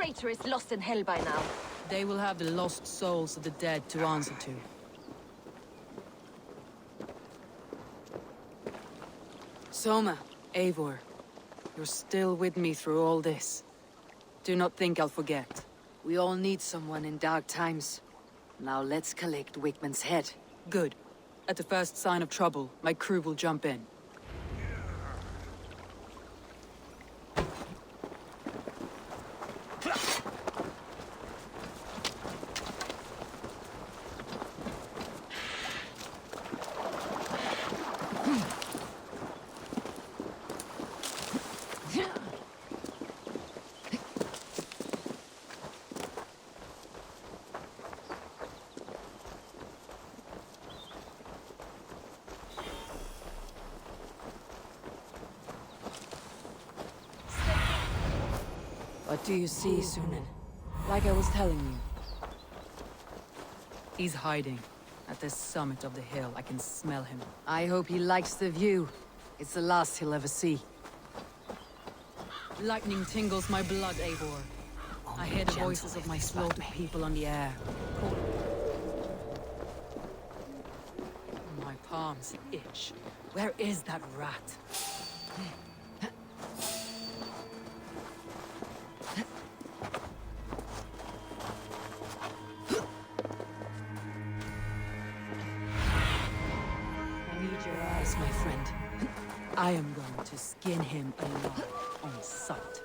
traitor is lost in hell by now. They will have the lost souls of the dead to answer to. Soma, Eivor, you're still with me through all this. Do not think I'll forget. We all need someone in dark times. Now let's collect Wickman's head. Good. At the first sign of trouble, my crew will jump in. What do you see, Sunan? Like I was telling you. He's hiding. At the summit of the hill, I can smell him. I hope he likes the view. It's the last he'll ever see. Lightning tingles my blood, Eivor. I hear the voices of my slaughtered people on the air. My palms itch. Where is that rat? My friend, I am going to skin him alive on sight.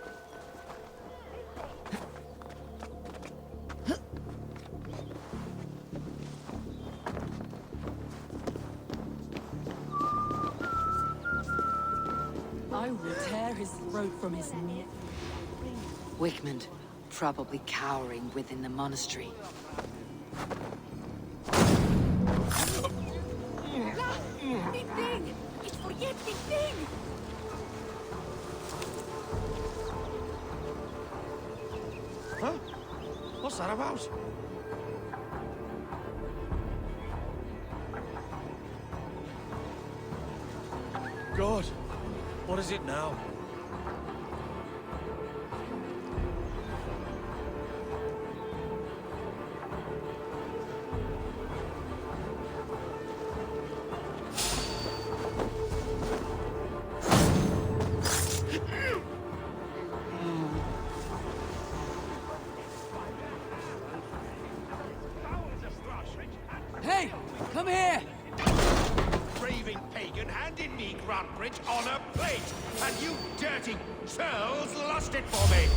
I will tear his throat from his neck. Wickman, probably cowering within the monastery. Huh? What's that about? God, what is it now? Hey! Come here! Raving pagan handed me Grantbridge on a plate, and you dirty churls lost it for me!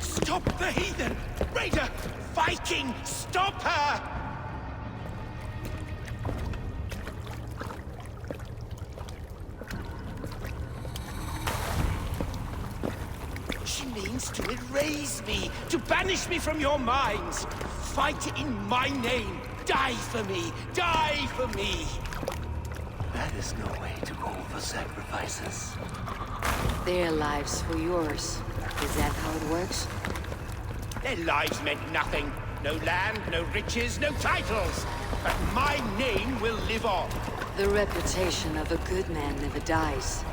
Stop the heathen! Raider! Viking! Stop her! She means to erase me, to banish me from your minds. Fight in my name. Die for me. Die for me. That is no way to offer sacrifices. Their lives for yours. Is that how it works? Their lives meant nothing. No land, no riches, no titles. But my name will live on. The reputation of a good man never dies.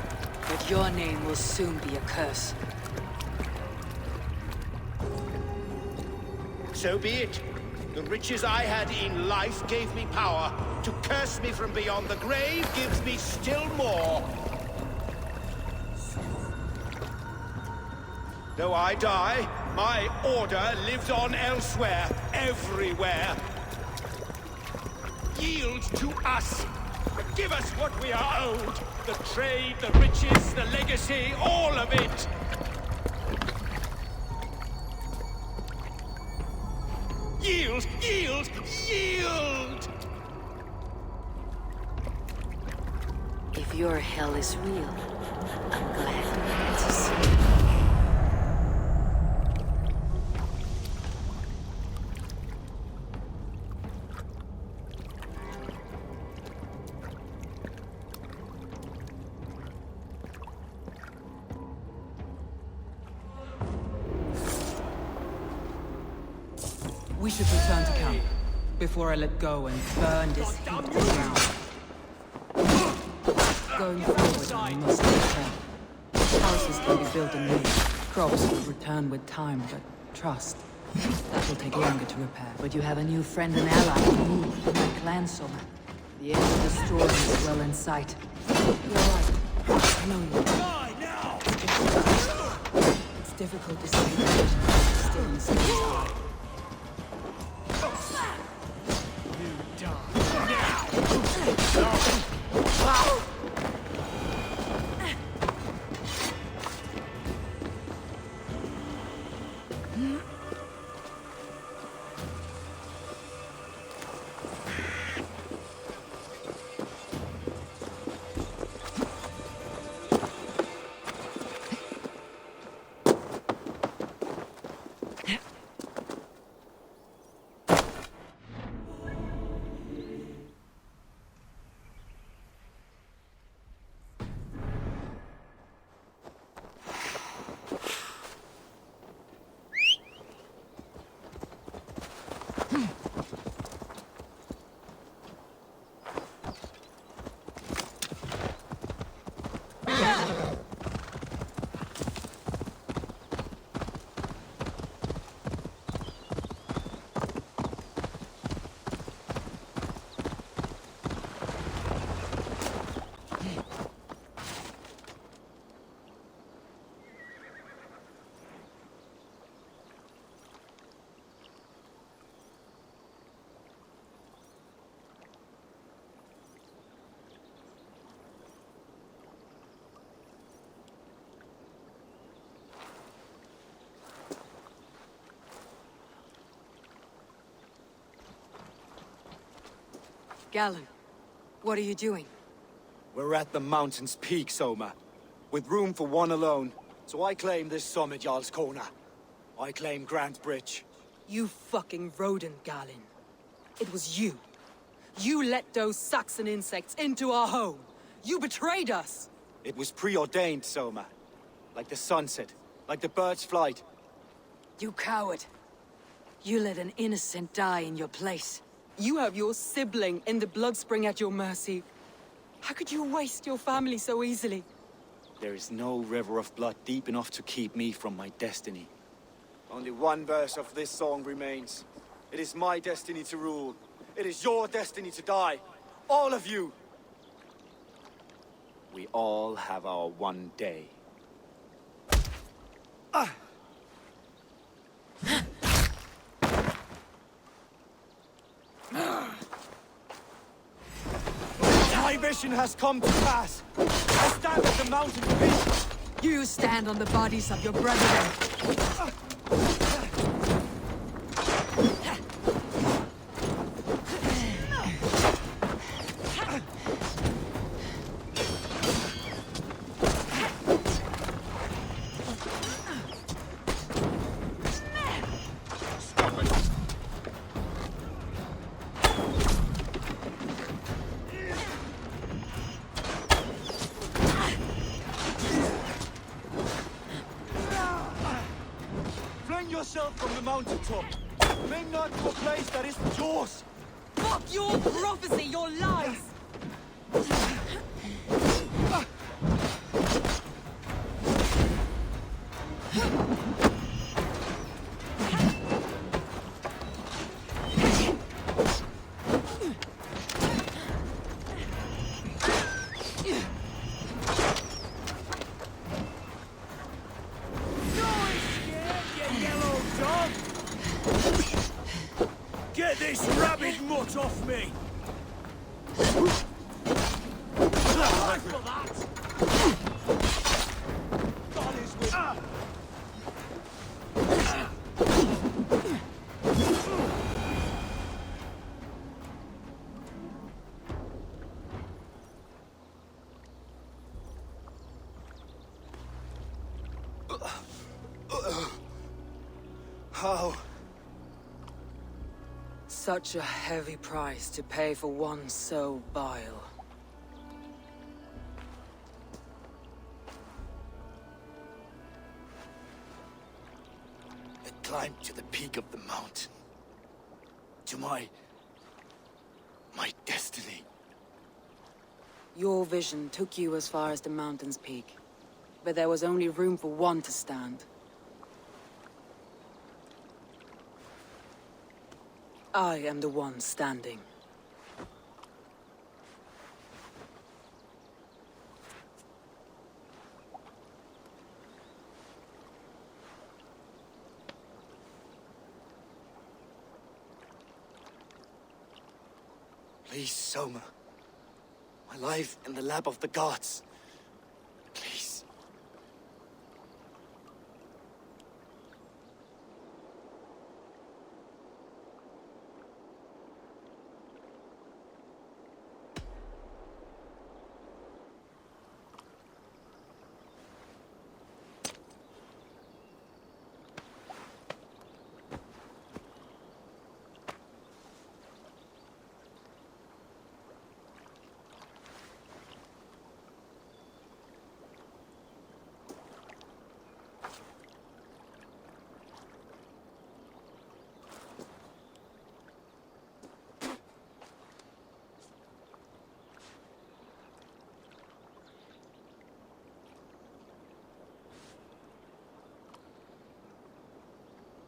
But your name will soon be a curse. So be it. The riches I had in life gave me power. To curse me from beyond the grave gives me still more. Though I die, my order lives on elsewhere, everywhere. Yield to us. Give us what we are owed. The trade, the riches, the legacy, all of it. Yield! Yield! Yield! If your hell is real, I'm glad we get to see it. We should return to camp before I let go and burn this heat to the ground. Going forward, we must take care. Houses can be built anew. Crops will return with time, but trust. That will take longer to repair. But you have a new friend and ally in me, my clan, Soma. The end of the storm is well in sight. You're right. I know you. Die now! It's difficult to see the vision still in Soma's eye. You die now! Galen, what are you doing? We're at the mountain's peak, Soma. With room for one alone. So I claim this summit, Jarl's Corner. I claim Grant Bridge. You fucking rodent, Galen. It was you. You let those Saxon insects into our home. You betrayed us! It was preordained, Soma. Like the sunset, like the bird's flight. You coward. You let an innocent die in your place. You have your sibling in the Bloodspring at your mercy. How could you waste your family so easily? There is no river of blood deep enough to keep me from my destiny. Only one verse of this song remains. It is my destiny to rule. It is your destiny to die. All of you. We all have our one day. My vision has come to pass. I stand at the mountain peak. You stand on the bodies of your brethren. Fling yourself from the mountaintop. Cling not to a place that isn't yours. Fuck your prophecy, your lies! Get this rabid mutt off me! Time for that! God is with me. How? Such a heavy price to pay for one so vile. I climbed to the peak of the mountain. to my destiny. Your vision took you as far as the mountain's peak, but there was only room for one to stand. I am the one standing. Please, Soma. My life in the lap of the gods. Please.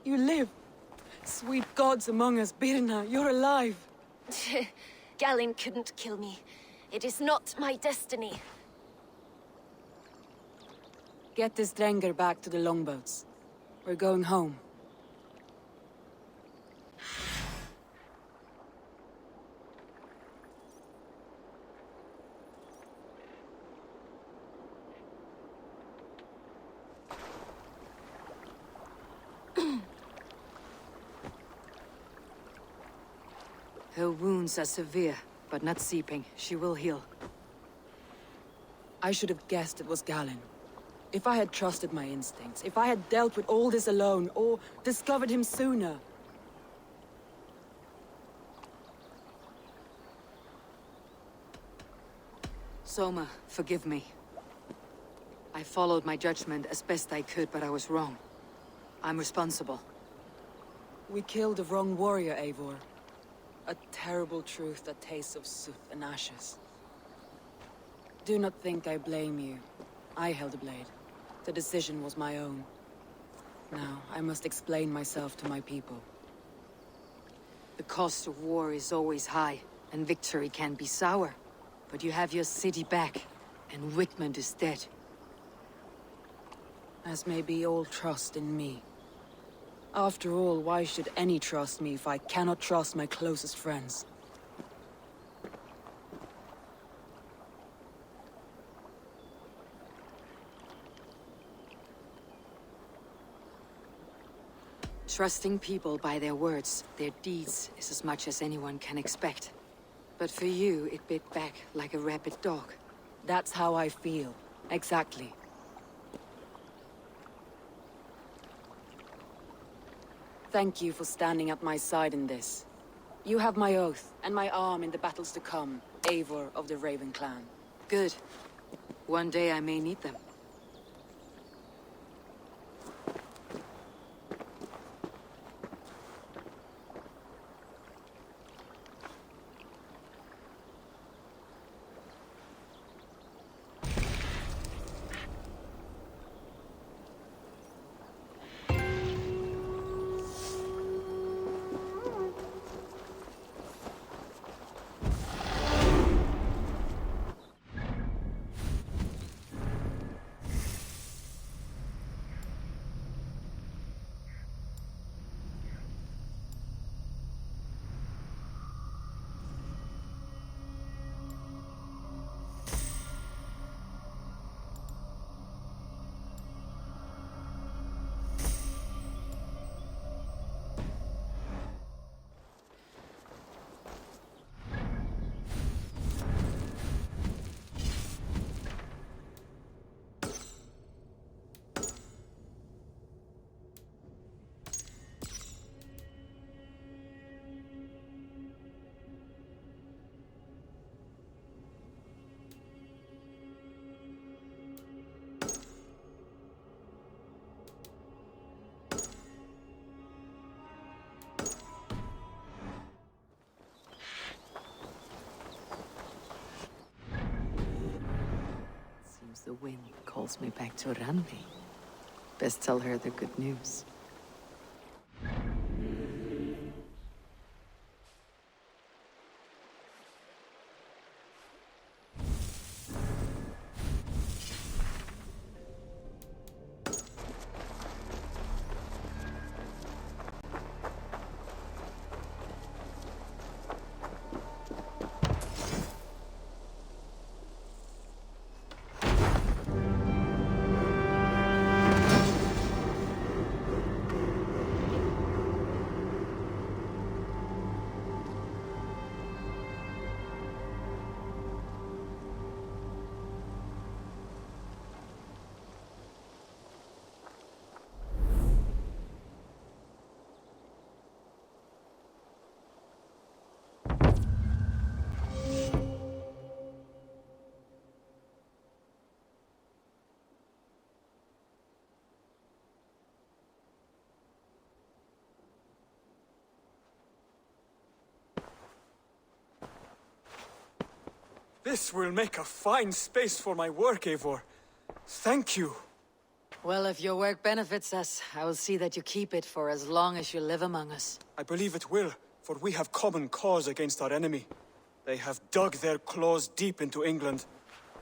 You live! Sweet gods among us, Birna, you're alive! Galinn couldn't kill me. It is not my destiny. Get this Drenger back to the longboats. We're going home. Her wounds are severe, but not seeping. She will heal. I should have guessed it was Galinn. If I had trusted my instincts, if I had dealt with all this alone, or discovered him sooner. Soma, forgive me. I followed my judgment as best I could, but I was wrong. I'm responsible. We killed the wrong warrior, Eivor. A terrible truth that tastes of soot and ashes. Do not think I blame you. I held the blade. The decision was my own. Now, I must explain myself to my people. The cost of war is always high, and victory can be sour. But you have your city back, and Wickman is dead. As may be all trust in me. After all, why should any trust me if I cannot trust my closest friends? Trusting people by their words, their deeds, is as much as anyone can expect. But for you, it bit back like a rabid dog. That's how I feel. Exactly. Thank you for standing at my side in this. You have my oath, and my arm in the battles to come, Eivor of the Raven clan. Good. One day I may need them. The wind calls me back to Randi. Best tell her the good news. This will make a fine space for my work, Eivor. Thank you. Well, if your work benefits us, I will see that you keep it for as long as you live among us. I believe it will, for we have common cause against our enemy. They have dug their claws deep into England.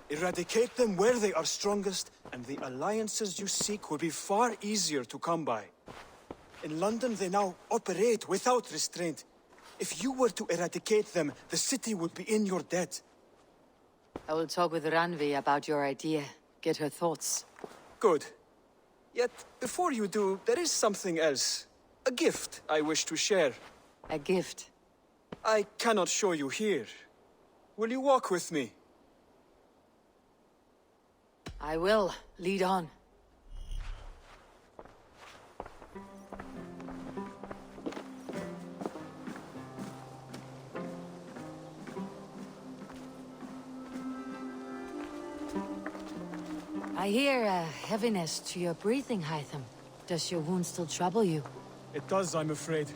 Eradicate them where they are strongest, and the alliances you seek will be far easier to come by. In London, they now operate without restraint. If you were to eradicate them, the city would be in your debt. I will talk with Ranvi about your idea. Get her thoughts. Good. Yet, before you do, there is something else. A gift I wish to share. A gift? I cannot show you here. Will you walk with me? I will. Lead on. I hear a heaviness to your breathing, Hytham. Does your wound still trouble you? It does, I'm afraid.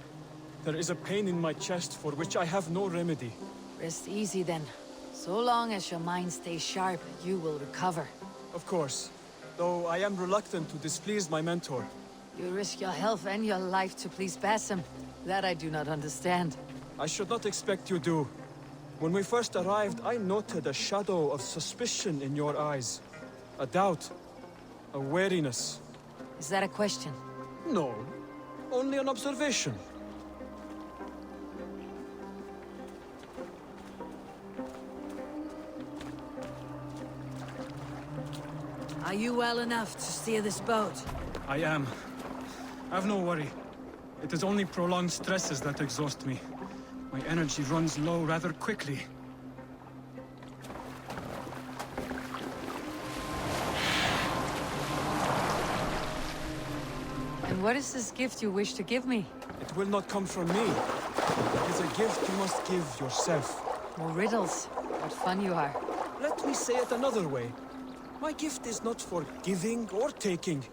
There is a pain in my chest for which I have no remedy. Rest easy then. So long as your mind stays sharp, you will recover. Of course. Though I am reluctant to displease my mentor. You risk your health and your life to please Basim. That I do not understand. I should not expect you do. When we first arrived, I noted a shadow of suspicion in your eyes. A doubt. A wariness. Is that a question? No. Only an observation. Are you well enough to steer this boat? I am. Have no worry. It is only prolonged stresses that exhaust me. My energy runs low rather quickly. And what is this gift you wish to give me? It will not come from me. It is a gift you must give yourself. More riddles. What fun you are. Let me say it another way. My gift is not for giving or taking.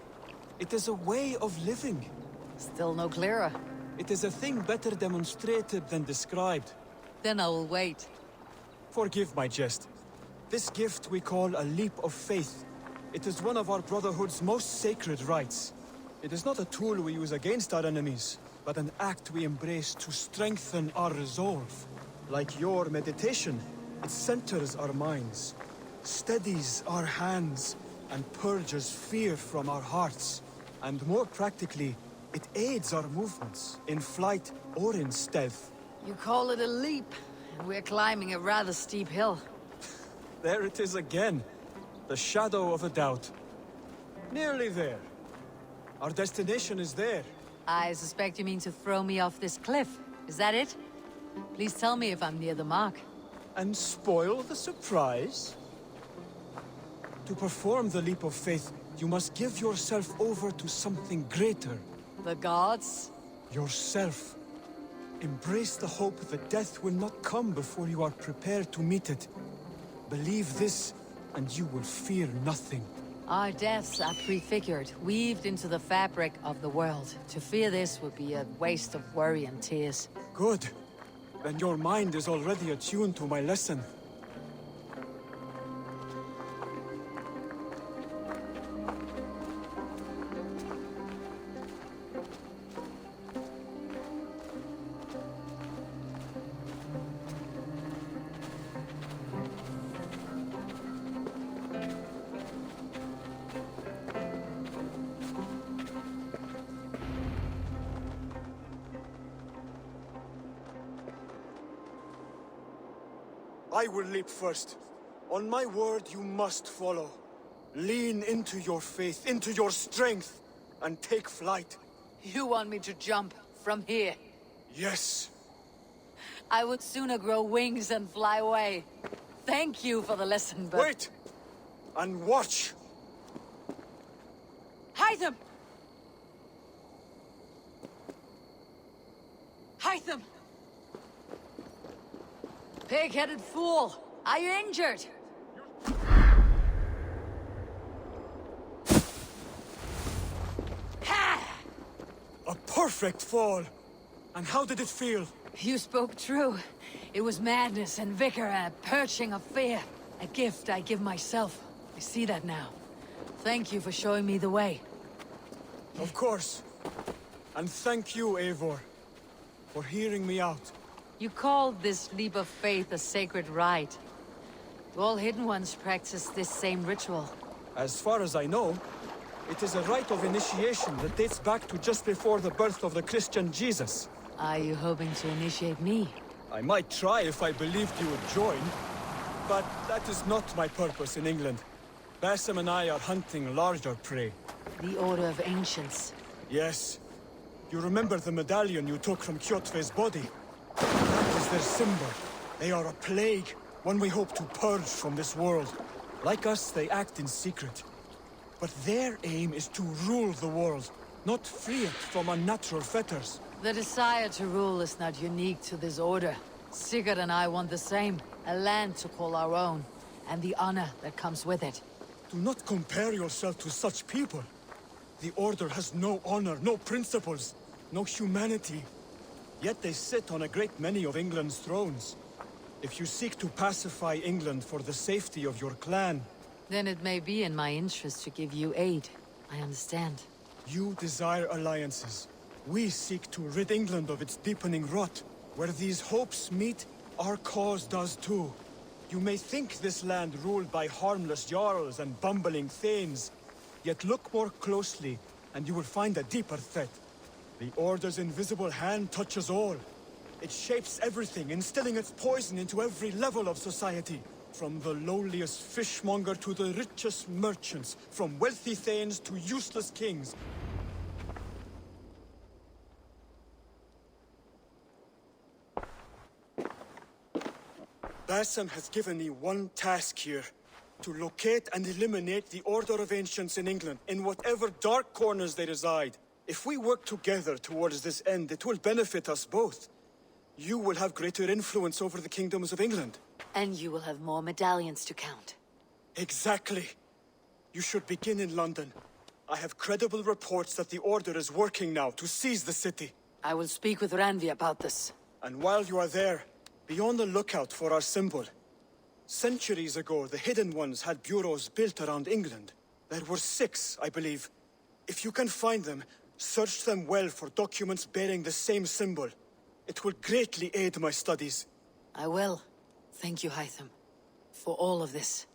It is a way of living. Still no clearer. It is a thing better demonstrated than described. Then I will wait. Forgive my jest. This gift we call a leap of faith. It is one of our Brotherhood's most sacred rites. It is not a tool we use against our enemies, but an act we embrace to strengthen our resolve. Like your meditation, it centers our minds, steadies our hands, and purges fear from our hearts. And more practically, it aids our movements, in flight or in stealth. You call it a leap, and we're climbing a rather steep hill. There it is again. The shadow of a doubt. Nearly there. Our destination is there. I suspect you mean to throw me off this cliff. Is that it? Please tell me if I'm near the mark. And spoil the surprise? To perform the leap of faith, you must give yourself over to something greater. The gods? Yourself. Embrace the hope that death will not come before you are prepared to meet it. Believe this, and you will fear nothing. Our deaths are prefigured, weaved into the fabric of the world. To fear this would be a waste of worry and tears. Good. Then your mind is already attuned to my lesson. I will leap first. On my word, you must follow. Lean into your faith, into your strength, and take flight. You want me to jump from here? Yes. I would sooner grow wings and fly away. Thank you for the lesson, but... Wait! And watch! Hytham! Hytham! Pig-headed fool! Are you injured? A perfect fall! And how did it feel? You spoke true. It was madness and vigor and a purging of fear. A gift I give myself. I see that now. Thank you for showing me the way. Of course. And thank you, Eivor, for hearing me out. You called this leap of faith a sacred rite. Do all Hidden Ones practice this same ritual? As far as I know, it is a rite of initiation that dates back to just before the birth of the Christian Jesus. Are you hoping to initiate me? I might try if I believed you would join, but that is not my purpose in England. Basim and I are hunting larger prey. The Order of Ancients. Yes. You remember the medallion you took from Kjotve's body? That is their symbol. They are a plague, one we hope to purge from this world. Like us, they act in secret. But their aim is to rule the world, not free it from unnatural fetters. The desire to rule is not unique to this order. Sigurd and I want the same. A land to call our own, and the honor that comes with it. Do not compare yourself to such people. The Order has no honor, no principles, no humanity. Yet they sit on a great many of England's thrones. If you seek to pacify England for the safety of your clan... Then it may be in my interest to give you aid. I understand. You desire alliances. We seek to rid England of its deepening rot. Where these hopes meet, our cause does too. You may think this land ruled by harmless jarls and bumbling thanes. Yet look more closely, and you will find a deeper threat. The Order's invisible hand touches all. It shapes everything, instilling its poison into every level of society. From the lowliest fishmonger to the richest merchants, from wealthy thanes to useless kings. Basim has given me one task here. To locate and eliminate the Order of Ancients in England, in whatever dark corners they reside. If we work together towards this end, it will benefit us both. You will have greater influence over the kingdoms of England. And you will have more medallions to count. Exactly. You should begin in London. I have credible reports that the Order is working now to seize the city. I will speak with Randvi about this. And while you are there, be on the lookout for our symbol. Centuries ago, the Hidden Ones had bureaus built around England. There were 6, I believe. If you can find them, search them well for documents bearing the same symbol. It will greatly aid my studies. I will. Thank you, Hytham, for all of this.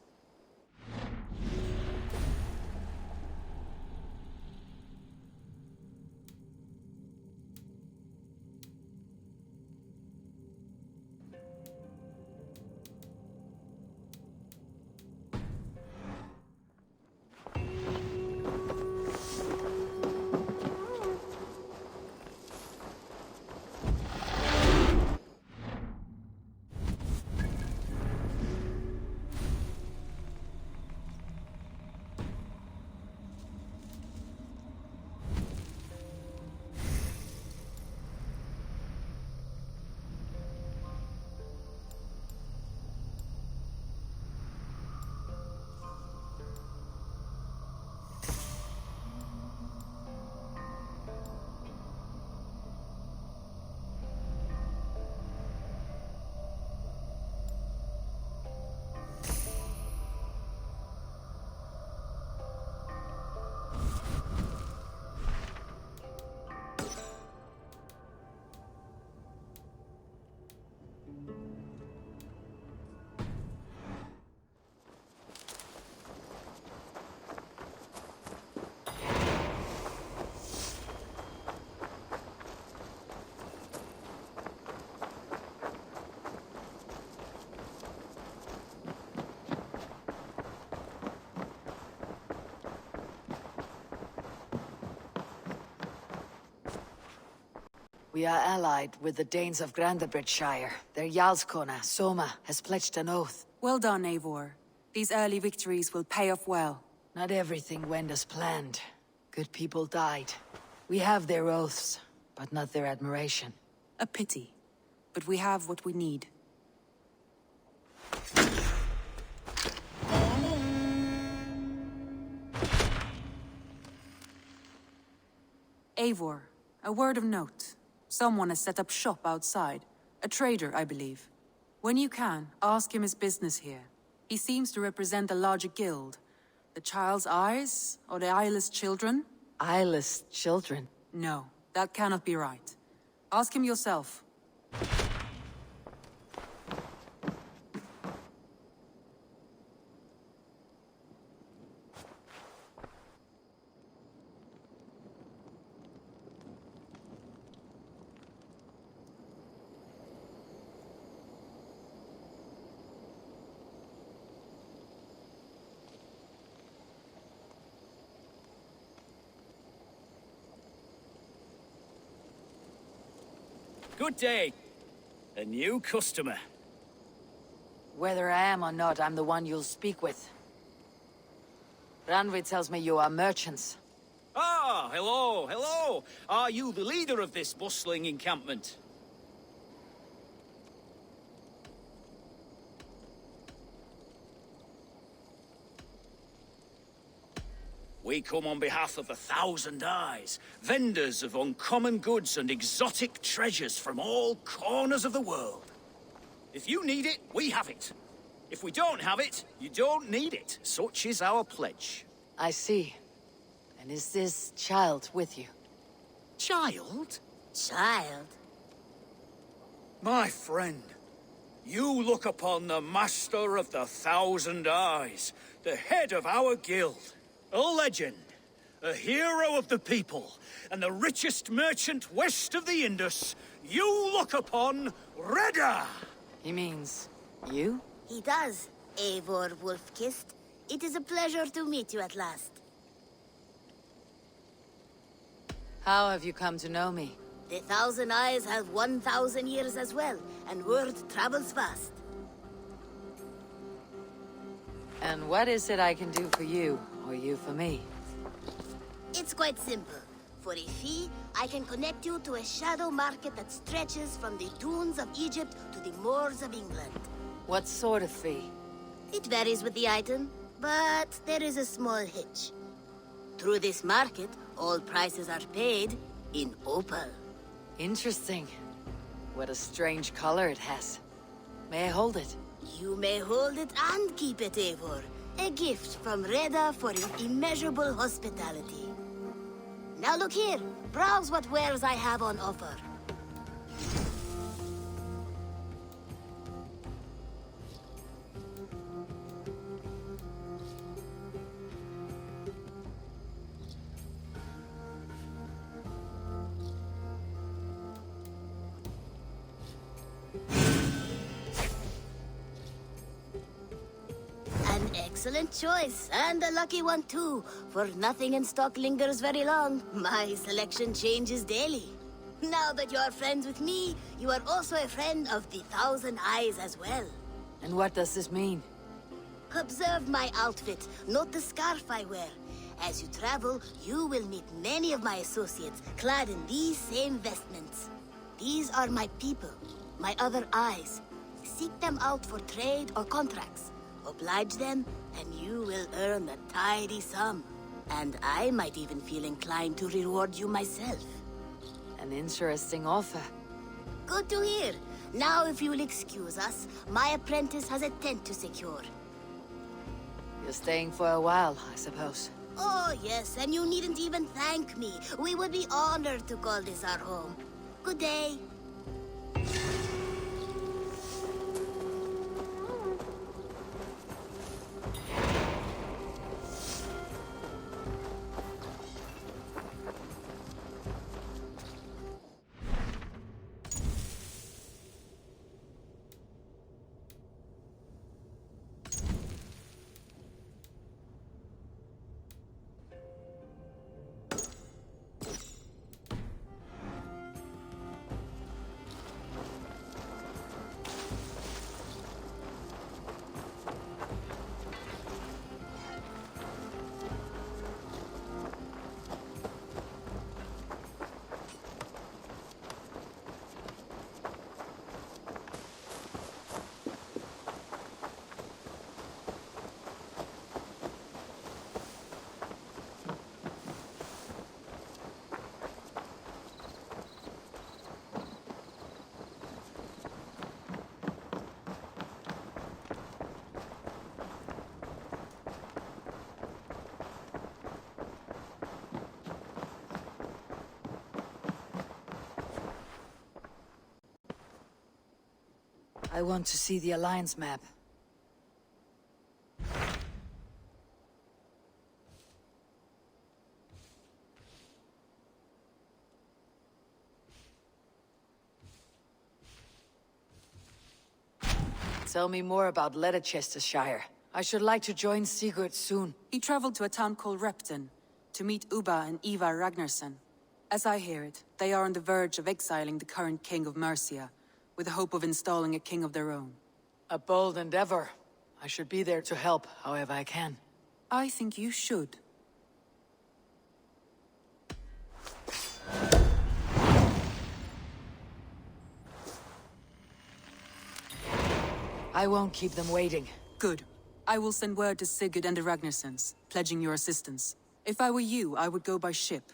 We are allied with the Danes of Grandabridgeshire. Their Jarlskona, Soma, has pledged an oath. Well done, Eivor. These early victories will pay off well. Not everything went as planned. Good people died. We have their oaths, but not their admiration. A pity. But we have what we need. Eivor, a word of note. Someone has set up shop outside. A trader, I believe. When you can, ask him his business here. He seems to represent a larger guild. The Child's Eyes? Or the Eyeless Children? Eyeless children? No, that cannot be right. Ask him yourself. Good day. A new customer. Whether I am or not, I'm the one you'll speak with. Randvi tells me you are merchants. Ah, hello, hello. Are you the leader of this bustling encampment? We come on behalf of the Thousand Eyes, vendors of uncommon goods and exotic treasures from all corners of the world. If you need it, we have it. If we don't have it, you don't need it. Such is our pledge. I see. And is this child with you? Child? Child? My friend, you look upon the master of the Thousand Eyes, the head of our guild. A legend, a hero of the people, and the richest merchant west of the Indus. You look upon Reda! He means you? He does, Eivor Wolf-Kissed. It is a pleasure to meet you at last. How have you come to know me? The Thousand Eyes have 1,000 years as well, and word travels fast. And what is it I can do for you, or you for me? It's quite simple. For a fee, I can connect you to a shadow market that stretches from the dunes of Egypt to the moors of England. What sort of fee? It varies with the item, but there is a small hitch. Through this market, all prices are paid in opal. Interesting. What a strange color it has. May I hold it? You may hold it and keep it, Eivor. A gift from Reda for your immeasurable hospitality. Now look here. Browse what wares I have on offer. Excellent choice, and a lucky one too, for nothing in stock lingers very long. My selection changes daily. Now that you're friends with me, you are also a friend of the Thousand Eyes as well. And what does this mean? Observe my outfit, note the scarf I wear. As you travel, you will meet many of my associates, clad in these same vestments. These are my people, my other eyes. Seek them out for trade or contracts. Oblige them, and you will earn a tidy sum. And I might even feel inclined to reward you myself. An interesting offer. Good to hear. Now, if you'll excuse us, my apprentice has a tent to secure. You're staying for a while, I suppose. Oh, yes, and you needn't even thank me. We would be honored to call this our home. Good day. I want to see the Alliance map. Tell me more about Leicestershire. I should like to join Sigurd soon. He traveled to a town called Repton to meet Ubba and Ivar Ragnarsson. As I hear it, they are on the verge of exiling the current king of Mercia, with the hope of installing a king of their own. A bold endeavor. I should be there to help, however I can. I think you should. I won't keep them waiting. Good. I will send word to Sigurd and the Ragnarssons, pledging your assistance. If I were you, I would go by ship.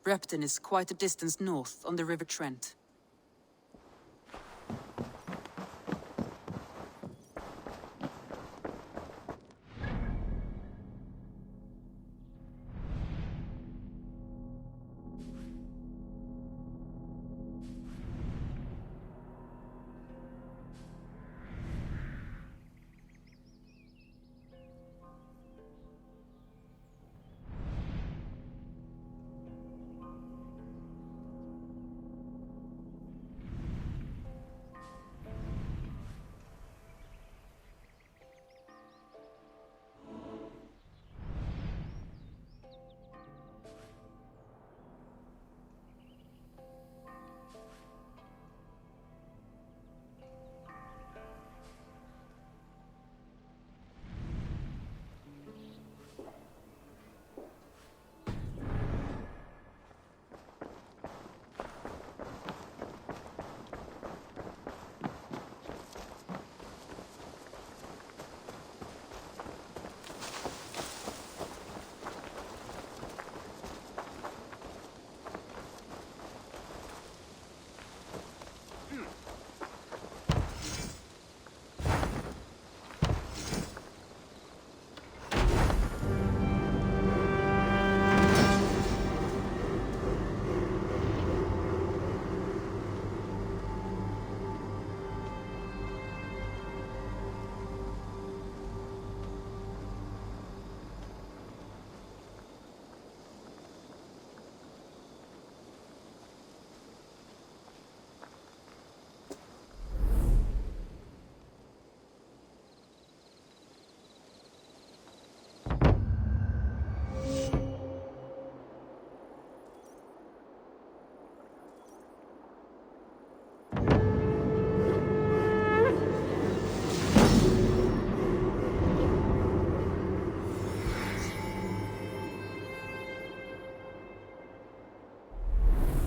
Repton is quite a distance north on the River Trent.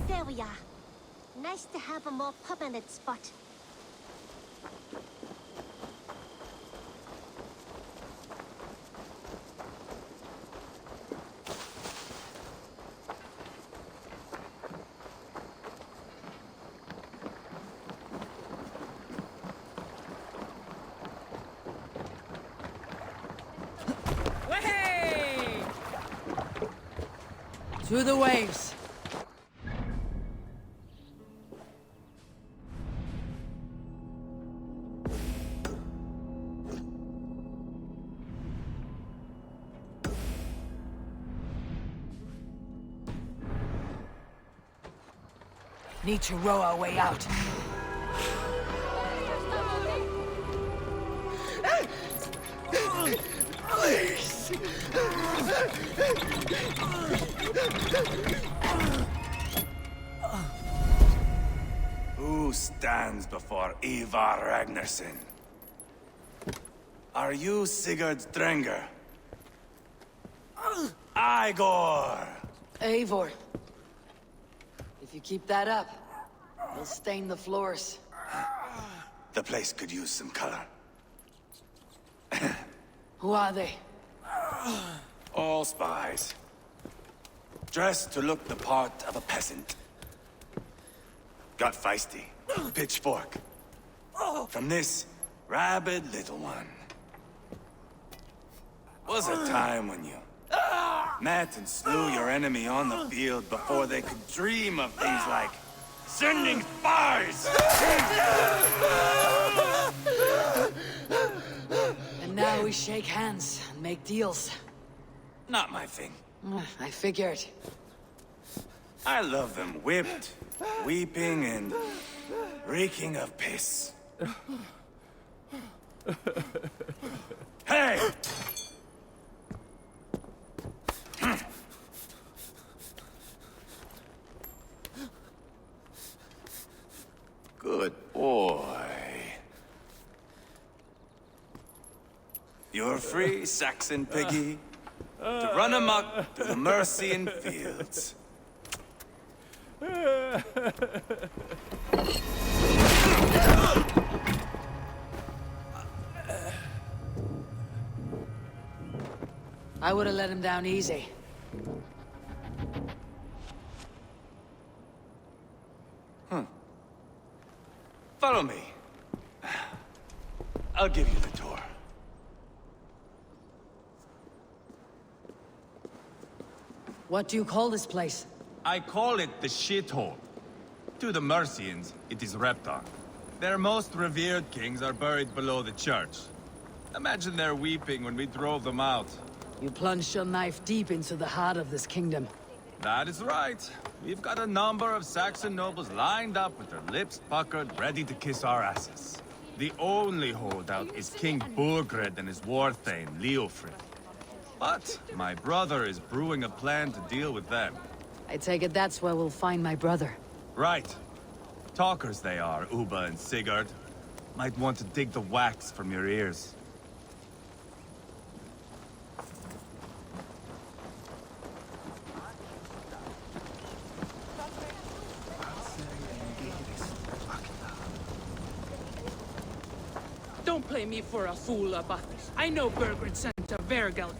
There we are. Nice to have a more permanent spot. To the waves! Need to row our way out. Please! Who stands before Ivar Ragnarsson? Are you Sigurd Drenger? Igor! Eivor. If you keep that up, you'll stain the floors. The place could use some color. Who are they? All spies. Dressed to look the part of a peasant. Got feisty. Pitchfork. From this rabid little one. Was a time when you met and slew your enemy on the field before they could dream of things like sending spies! always shake hands and make deals. Not my thing. I figured. I love them whipped, weeping, and reeking of piss. Hey! Good boy. You're free, Saxon piggy, to run amok to the Mercian fields. I would have let him down easy. Follow me. I'll give you the tour. What do you call this place? I call it the shithole. To the Mercians, it is Reptar. Their most revered kings are buried below the church. Imagine their weeping when we drove them out. You plunged your knife deep into the heart of this kingdom. That is right. We've got a number of Saxon nobles lined up with their lips puckered, ready to kiss our asses. The only holdout is King Burgred and his war thane, Leofrid. But my brother is brewing a plan to deal with them. I take it that's where we'll find my brother. Right. Talkers they are, Uba and Sigurd. Might want to dig the wax from your ears. Don't play me for a fool, Abba. I know Burgred sent a Vergel.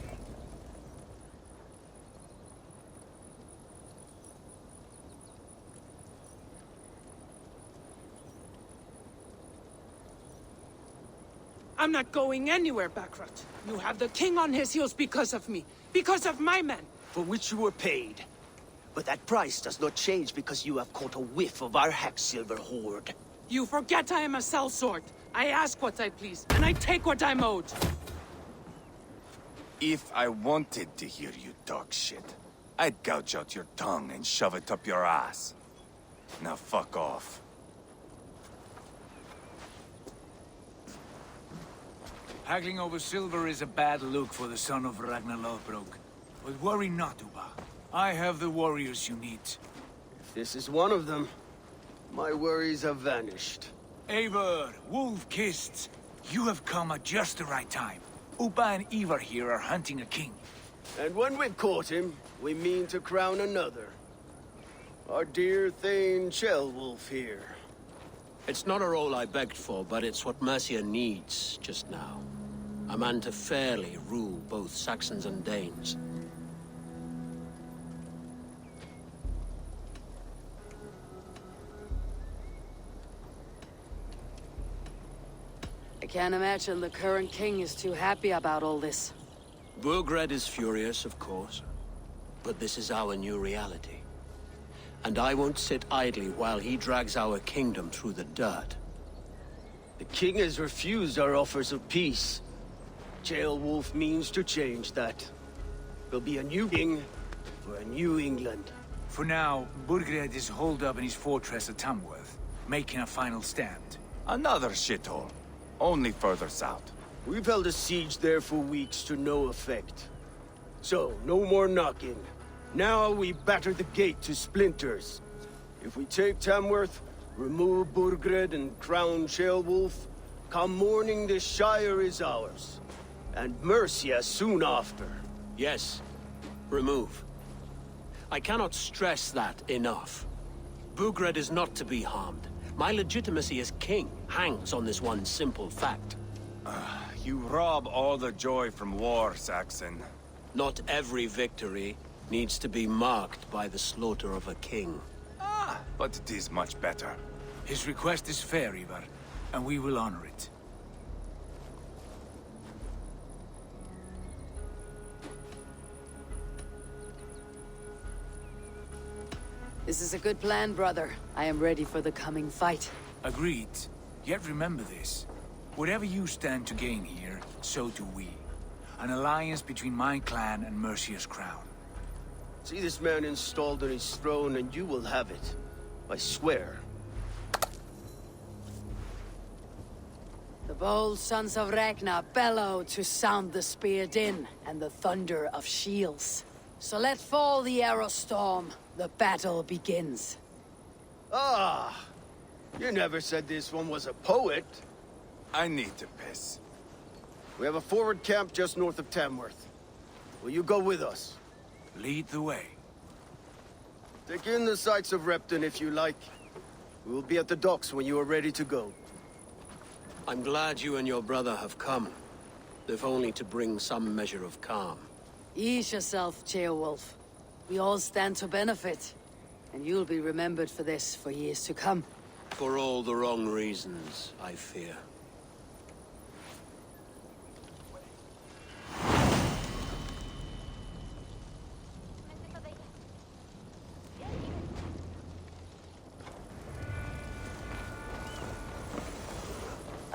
I'm not going anywhere, Backrot. You have the king on his heels because of me. Because of my men. For which you were paid. But that price does not change because you have caught a whiff of our Hacksilver hoard. You forget I am a sellsword. I ask what I please, and I take what I'm owed. If I wanted to hear you talk shit, I'd gouge out your tongue and shove it up your ass. Now fuck off. Haggling over silver is a bad look for the son of Ragnar Lothbrok. But worry not, Uba. I have the warriors you need. This is one of them. My worries have vanished. Eivor, wolf-kissed, you have come at just the right time. Uba and Eivor here are hunting a king. And when we've caught him, we mean to crown another. Our dear Thane Ceolwulf here. It's not a role I begged for, but it's what Mercia needs just now. A man to fairly rule both Saxons and Danes. I can't imagine the current king is too happy about all this. Burgred is furious, of course. But this is our new reality. And I won't sit idly while he drags our kingdom through the dirt. The king has refused our offers of peace. Ceolwulf means to change that. There'll be a new king for a new England. For now, Burgred is holed up in his fortress at Tamworth, making a final stand. Another shithole. Only further south. We've held a siege there for weeks to no effect. So, no more knocking. Now we batter the gate to splinters. If we take Tamworth, remove Burgred and crown Ceolwulf, come morning the Shire is ours. And Mercia soon after. Yes, remove. I cannot stress that enough. Burgred is not to be harmed. My legitimacy as king hangs on this one simple fact. You rob all the joy from war, Saxon. Not every victory needs to be marked by the slaughter of a king. But it is much better. His request is fair, Eivor, and we will honor it. This is a good plan, brother. I am ready for the coming fight. Agreed. Yet remember this. Whatever you stand to gain here, so do we. An alliance between my clan and Mercia's crown. See this man installed on his throne and you will have it. I swear. The bold sons of Ragnar bellow to sound the spear din and the thunder of shields. So let fall the arrow storm. The battle begins. Ah! You never said this one was a poet. I need to piss. We have a forward camp just north of Tamworth. Will you go with us? Lead the way. Take in the sights of Repton if you like. We will be at the docks when you are ready to go. I'm glad you and your brother have come, if only to bring some measure of calm. Ease yourself, Ceolwulf. We all stand to benefit, and you'll be remembered for this for years to come. For all the wrong reasons, I fear.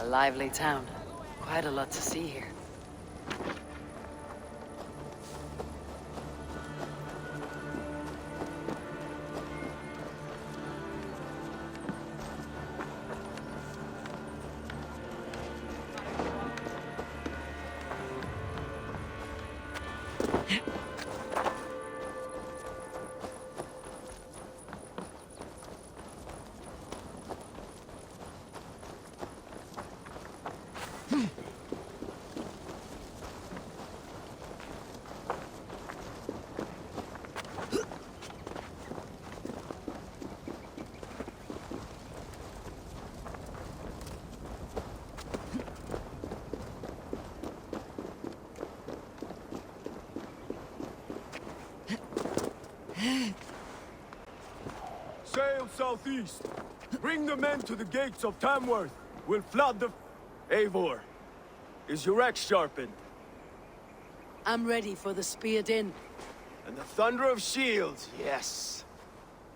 A lively town. Quite a lot to see here. Sail southeast. Bring the men to the gates of Tamworth. We'll flood the... Eivor, is your axe sharpened? I'm ready for the spear din. And the thunder of shields, yes.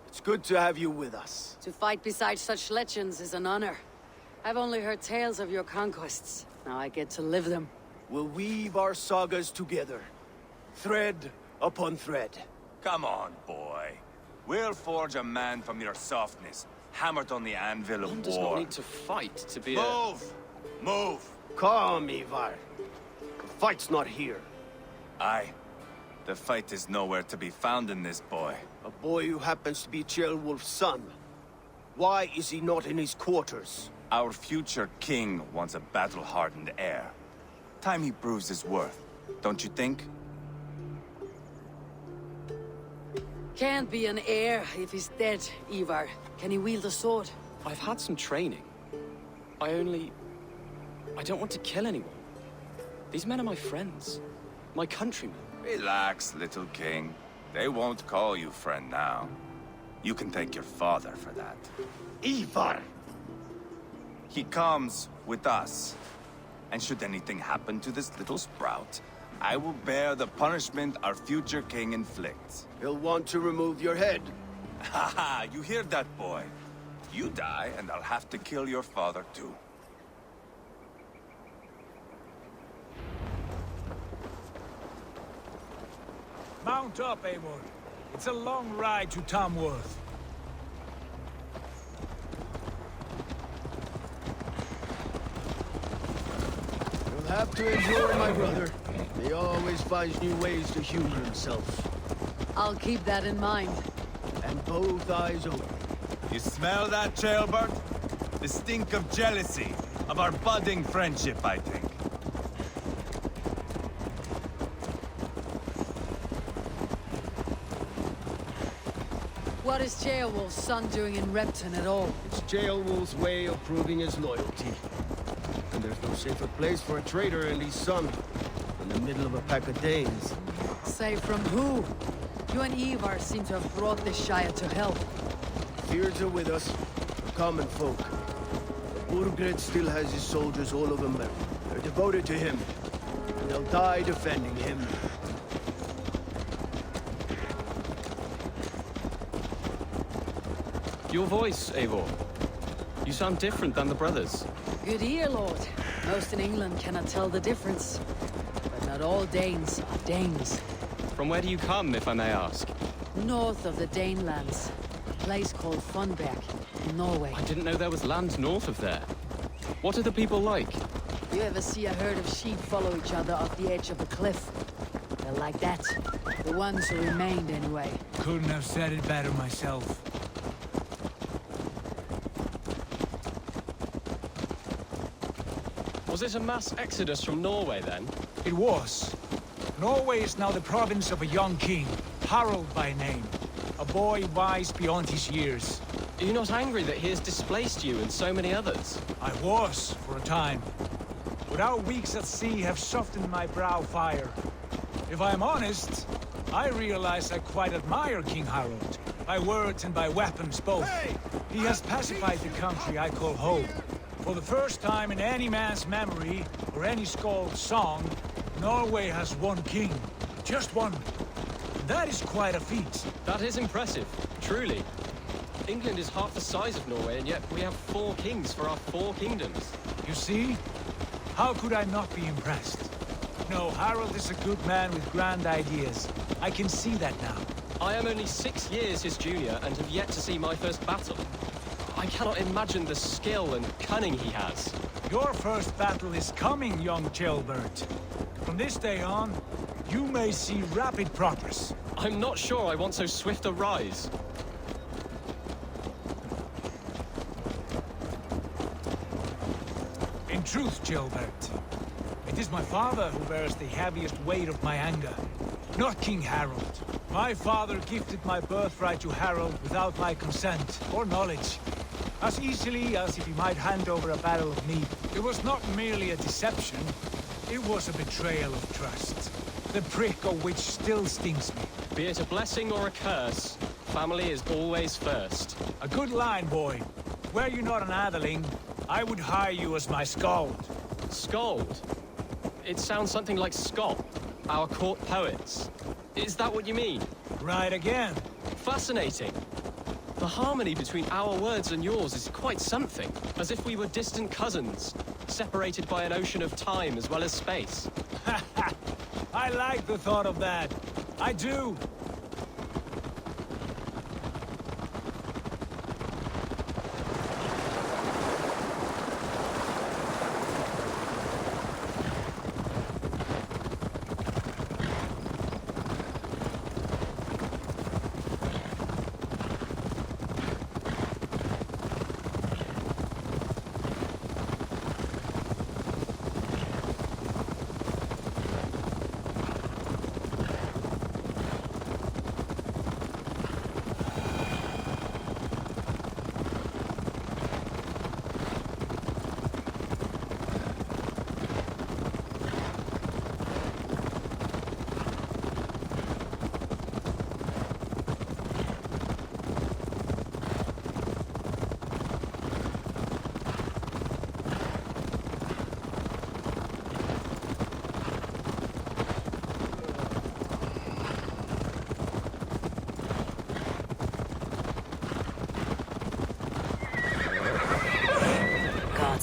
It's good to have you with us. To fight beside such legends is an honor. I've only heard tales of your conquests. Now I get to live them. We'll weave our sagas together. Thread upon thread. Come on, boy. We'll forge a man from your softness, hammered on the anvil of One war. does not need to fight to be Move! Move! Calm, Eivor. The fight's not here. Aye. The fight is nowhere to be found in this boy. A boy who happens to be Ceolwulf's son. Why is he not in his quarters? Our future king wants a battle-hardened heir. Time he proves his worth, don't you think? Can't be an heir if he's dead, Eivor. Can he wield a sword? I've had some training. I don't want to kill anyone. These men are my friends. My countrymen. Relax, little king. They won't call you friend now. You can thank your father for that. Eivor! He comes with us. And should anything happen to this little sprout, I will bear the punishment our future king inflicts. He'll want to remove your head. Haha, you hear that, boy? You die, and I'll have to kill your father, too. Mount up, Eivor. It's a long ride to Tamworth. You'll have to endure, my brother. He always finds new ways to humor himself. I'll keep that in mind. And both eyes open. You smell that, Ceolbert? The stink of jealousy, of our budding friendship, I think. What is Ceolwulf's son doing in Repton at all? It's Ceolwulf's way of proving his loyalty. And there's no safer place for a traitor and his son in the middle of a pack of Danes. Say from who? You and Eivor seem to have brought this Shire to hell. Fears are with us, common folk. Burgred still has his soldiers all over Merry. They're devoted to him, and they'll die defending him. Your voice, Eivor. You sound different than the brothers. Good ear, Lord. Most in England cannot tell the difference. But Not all Danes are Danes. From where do you come, if I may ask? North of the Danelands. A place called Funberg, in Norway. I didn't know there was land north of there. What are the people like? You ever see a herd of sheep follow each other off the edge of a cliff? They're like that. The ones who remained, anyway. Couldn't have said it better myself. Was it a mass exodus from Norway, then? It was. Norway is now the province of a young king, Harald by name. A boy wise beyond his years. Are you not angry that he has displaced you and so many others? I was, for a time. But our weeks at sea have softened my brow fire. If I am honest, I realize I quite admire King Harald. By words and by weapons both. He has pacified the country I call home. For the first time in any man's memory, or any skald's song, Norway has one king. Just one. That is quite a feat. That is impressive, truly. England is half the size of Norway, and yet we have 4 kings for our 4 kingdoms. You see? How could I not be impressed? No, Harald is a good man with grand ideas. I can see that now. I am only 6 years his junior, and have yet to see my first battle. I cannot imagine the skill and cunning he has. Your first battle is coming, young jailbird. From this day on, you may see rapid progress. I'm not sure I want so swift a rise. In truth, Gilbert, it is my father who bears the heaviest weight of my anger, not King Harald. My father gifted my birthright to Harald without my consent or knowledge, as easily as if he might hand over a barrel of meat. It was not merely a deception, it was a betrayal of trust, the prick of which still stings me. Be it a blessing or a curse, family is always first. A good line, boy. Were you not an atheling, I would hire you as my skald. Skald? It sounds something like Scott, our court poets. Is that what you mean? Right again. Fascinating. The harmony between our words and yours is quite something. As if we were distant cousins, separated by an ocean of time as well as space. I like the thought of that. I do.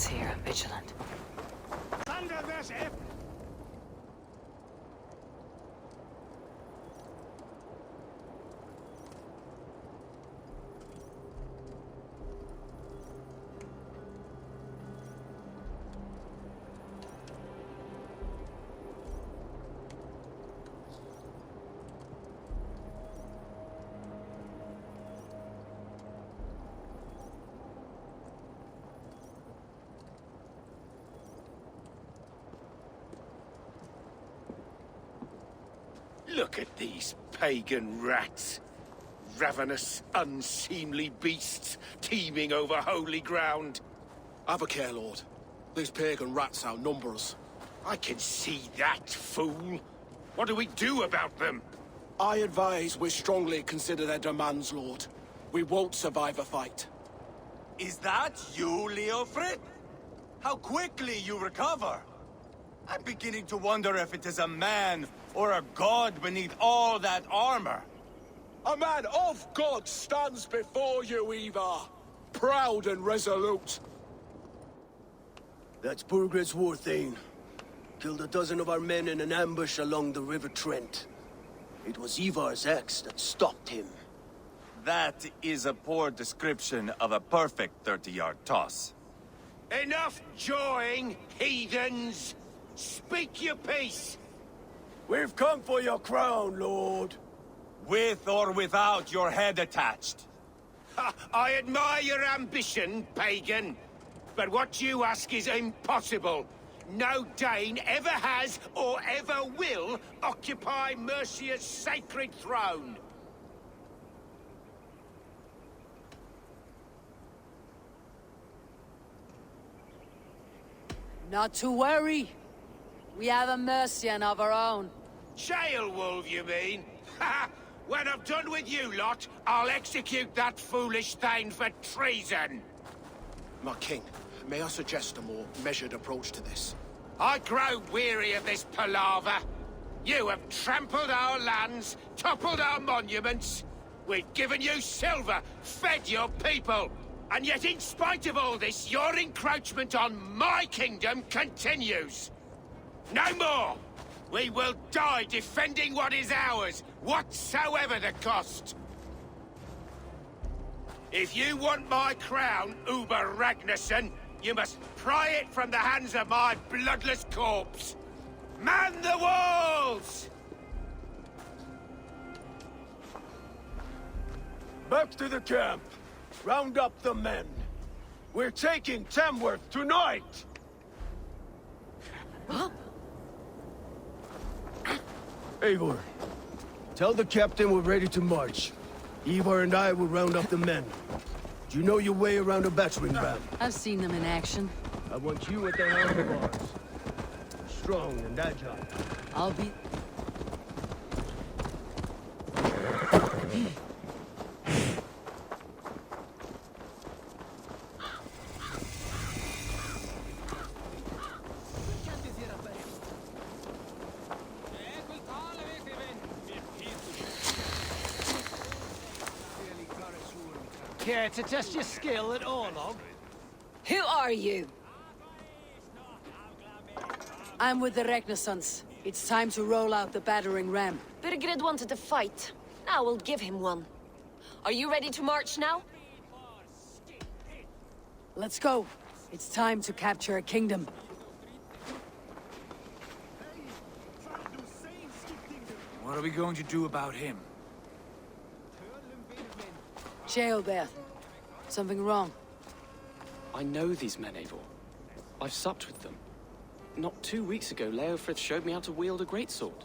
Here, I'm vigilant. Look at these pagan rats. Ravenous, unseemly beasts teeming over holy ground. Have a care, Lord. These pagan rats outnumber us. I can see that, fool. What do we do about them? I advise we strongly consider their demands, Lord. We won't survive a fight. Is that you, Leofrid? How quickly you recover! I'm beginning to wonder if it is a man or a god beneath all that armor. A man of God stands before you, Eivor. Proud and resolute. That's Burgred's war thane. Killed a dozen of our men in an ambush along the River Trent. It was Eivor's axe that stopped him. That is a poor description of a perfect 30-yard toss. Enough jawing, heathens! Speak your piece! We've come for your crown, Lord. With or without your head attached. Ha, I admire your ambition, pagan. But what you ask is impossible. No Dane ever has or ever will occupy Mercia's sacred throne. Not to worry. We have a Mercian of our own. Jail wolf, you mean? Ha! When I'm done with you lot, I'll execute that foolish thing for treason. My king, may I suggest a more measured approach to this? I grow weary of this palaver. You have trampled our lands, toppled our monuments. We've given you silver, fed your people. And yet in spite of all this, your encroachment on my kingdom continues. No more! We will die defending what is ours, whatsoever the cost. If you want my crown, Uber Ragnarsson, you must pry it from the hands of my bloodless corpse. Man the walls! Back to the camp. Round up the men. We're taking Tamworth tonight! Huh? Eivor, tell the captain we're ready to march. Eivor and I will round up the men. Do you know your way around a battering ram? I've seen them in action. I want you at the helm of ours. Strong and agile. I'll be... Care to test your skill at Orlog? Who are you? I'm with the Ragnarsons. It's time to roll out the battering ram. Birgrid wanted to fight. Now we'll give him one. Are you ready to march now? Let's go. It's time to capture a kingdom. What are we going to do about him? Jailbeth. Something wrong. I know these men, Eivor. I've supped with them. Not 2 weeks ago, Leofrith showed me how to wield a greatsword.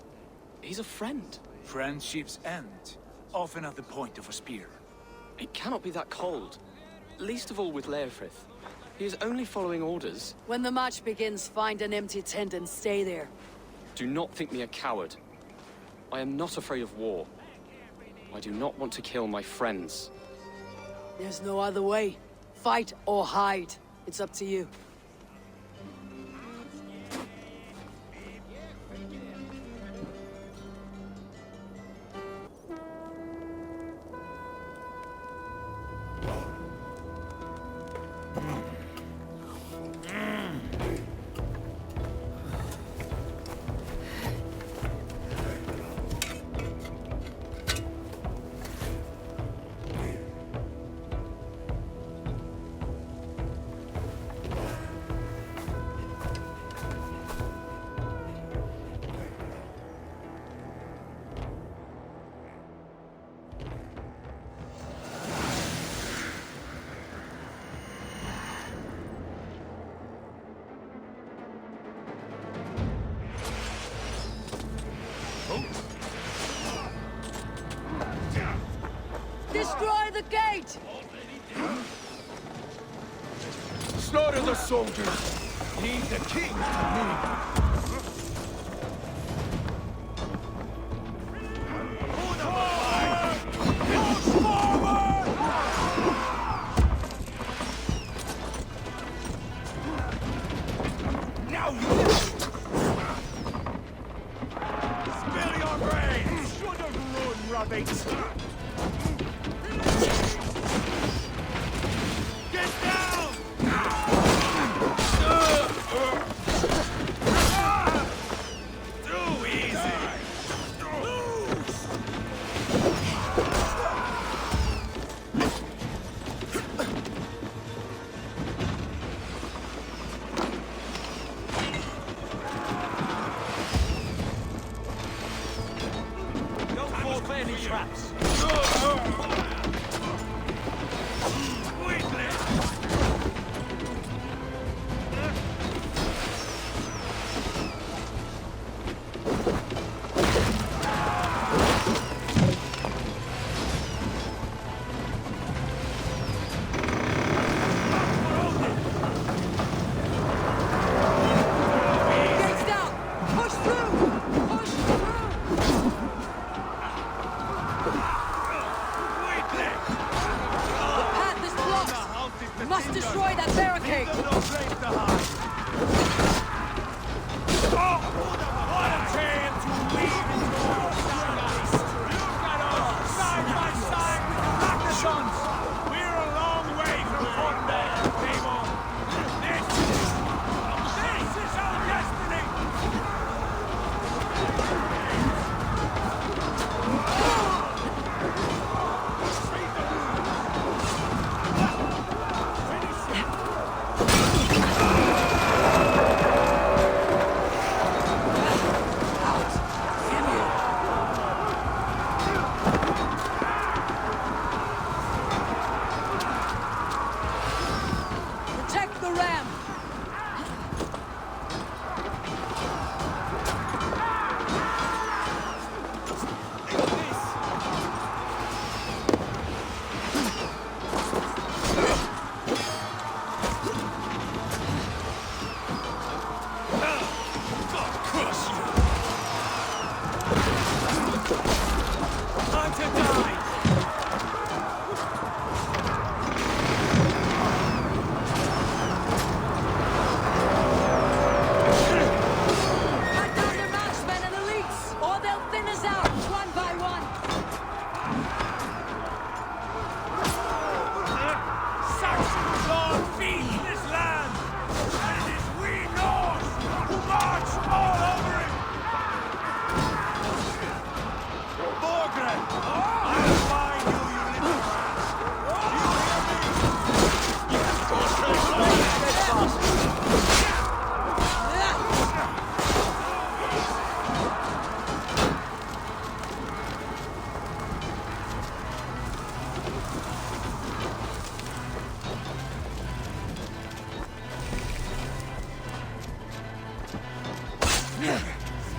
He's a friend. Friendship's end, often at the point of a spear. It cannot be that cold. Least of all with Leofrith. He is only following orders. When the march begins, find an empty tent and stay there. Do not think me a coward. I am not afraid of war. I do not want to kill my friends. There's no other way. Fight or hide. It's up to you. Destroy the gate! Slaughter the soldiers! Lead the king to me! Now you spill your brains! Should have run, rabbits! Get down! any traps.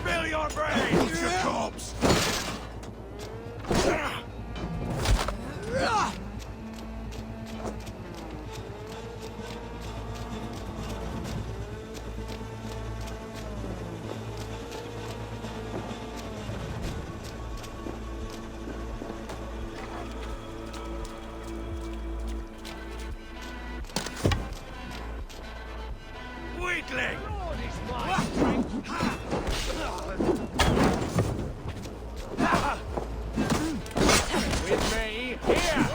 Spill your brains, you corpse! Weakling! With me, here!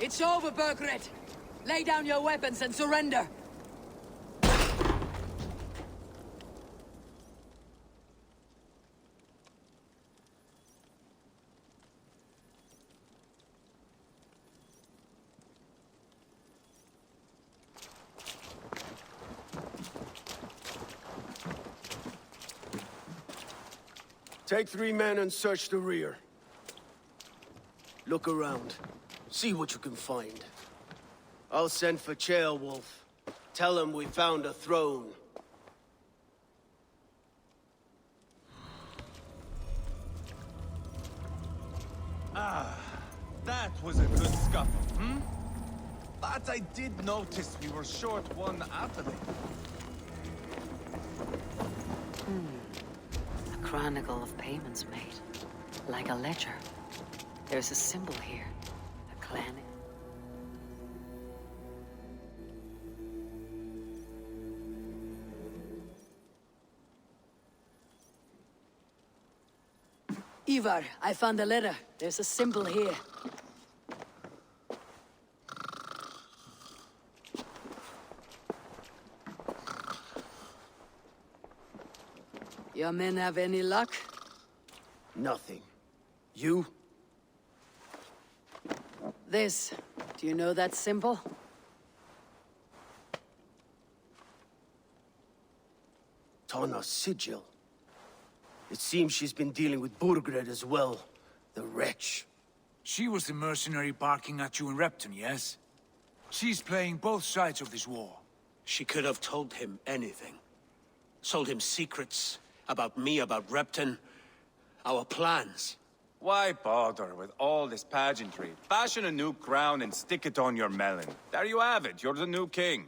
It's over, Burgred! Lay down your weapons and surrender! Take 3 men and search the rear. Look around. See what you can find. I'll send for Ceolwulf. Tell him we found a throne. Ah, that was a good scuffle, hmm? But I did notice we were short one athlete. A chronicle of payments made. Like a ledger. There's a symbol here. A clan. Eivor, I found a letter. There's a symbol here. Your men have any luck? Nothing. You? This. Do you know that symbol? Tana's sigil. It seems she's been dealing with Burgred as well. The wretch. She was the mercenary barking at you in Repton, yes? She's playing both sides of this war. She could have told him anything. Sold him secrets about me, about Repton, our plans. Why bother with all this pageantry? Fashion a new crown and stick it on your melon. There you have it, you're the new king.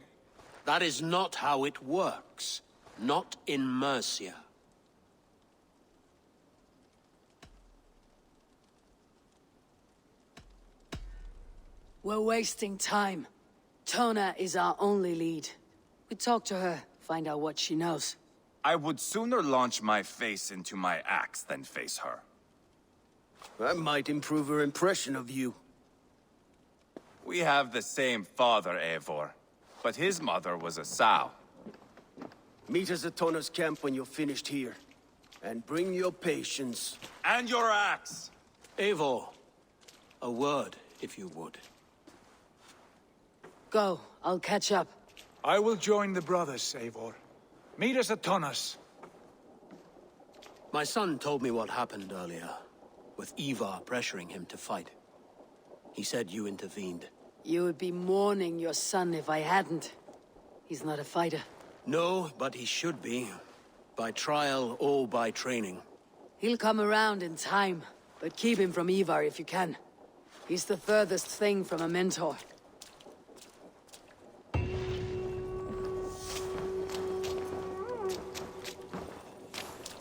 That is not how it works. Not in Mercia. We're wasting time. Tona is our only lead. We talk to her, find out what she knows. I would sooner launch my face into my axe than face her. That might improve her impression of you. We have the same father, Eivor, but his mother was a sow. Meet us at Tona's camp when you're finished here. And bring your patience. And your axe! Eivor, a word, if you would. Go, I'll catch up. I will join the brothers, Eivor. Meet us at Tonas. My son told me what happened earlier, with Eivor pressuring him to fight. He said you intervened. You would be mourning your son if I hadn't. He's not a fighter. No, but he should be. By trial or by training. He'll come around in time, but keep him from Eivor if you can. He's the furthest thing from a mentor.